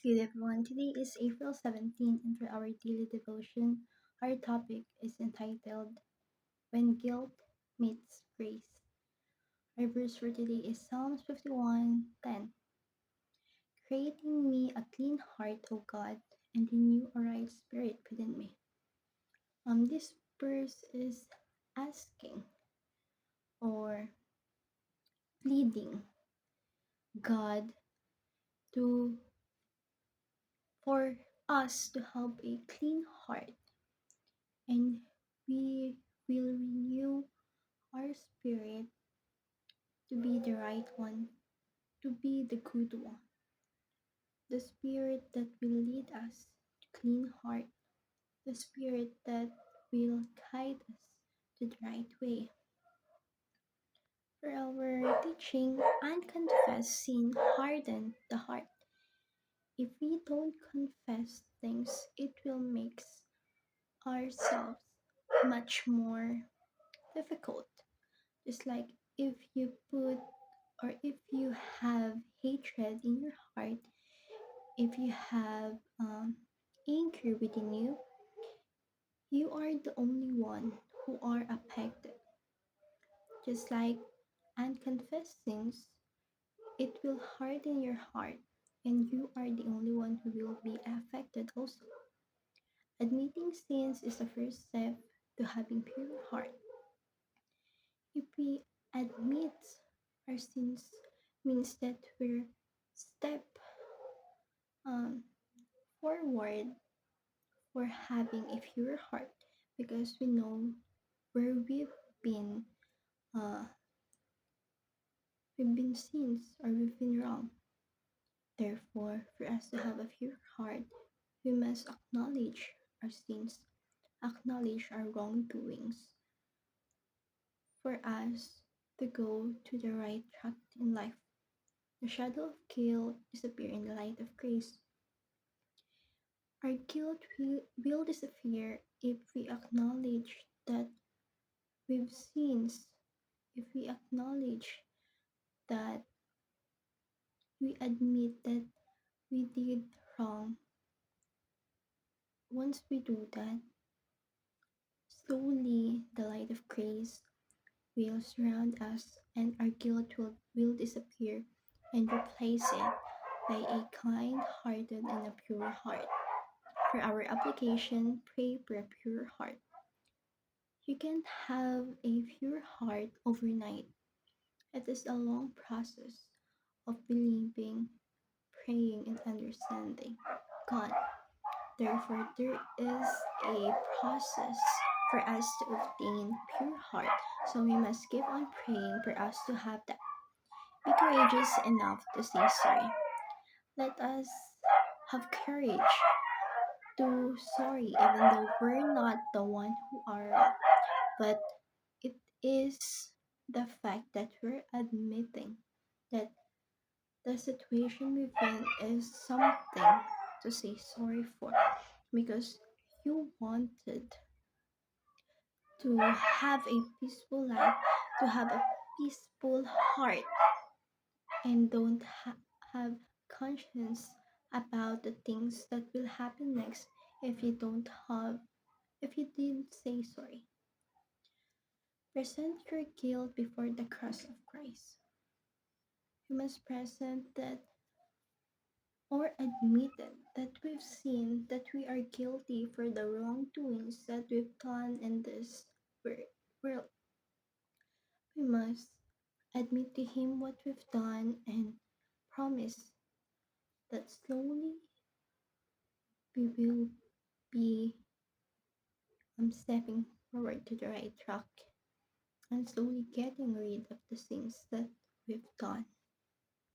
Good everyone, today is April 17th and for our daily devotion, our topic is entitled When Guilt Meets Grace. Our verse for today is Psalms 51:10. Create in me a clean heart, O God, and renew a right spirit within me. This verse is asking or pleading God to for us to have a clean heart, and we will renew our spirit to be the right one, to be the good one, the spirit that will lead us to clean heart, the spirit that will guide us to the right way. For our teaching, unconfessed sin harden the heart. If we don't confess things, it will make ourselves much more difficult. Just like if you put or if you have hatred in your heart, if you have anger within you, you are the only one who are affected. Just like unconfessed sins, it will harden your heart, and you are the only one who will be affected also. Admitting sins is the first step to having pure heart. If we admit our sins, means that we're step um, forward for having a pure heart because we know where been uh, we've been sins or we've been wrong. Therefore, for us to have a pure heart, we must acknowledge our sins, acknowledge our wrongdoings, for us to go to the right track in life. The shadow of guilt disappear in the light of grace. Our guilt will disappear if we acknowledge that we've sins, if we acknowledge that we admit that we did wrong. Once we do that, slowly the light of grace will surround us and our guilt will disappear and replace it by a kind hearted and a pure heart. For our application, pray for a pure heart. You can't have a pure heart overnight. It is a long process of believing, praying, and understanding God. Therefore, there is a process for us to obtain pure heart. So we must keep on praying for us to have that. Be courageous enough to say sorry. Let us have courage to sorry even though we're not the one who are wrong. But it is the fact that we're admitting that the situation we've been is something to say sorry for because you wanted to have a peaceful life, to have a peaceful heart, and don't have conscience about the things that will happen next if you don't have if you didn't say sorry. Present your guilt before the cross of Christ. You must present that or admit it that we've sinned, that we are guilty for the wrongdoings that we've done in this world. We must admit to Him what we've done and promise that slowly we will be stepping forward to the right track and slowly getting rid of the things that we've done.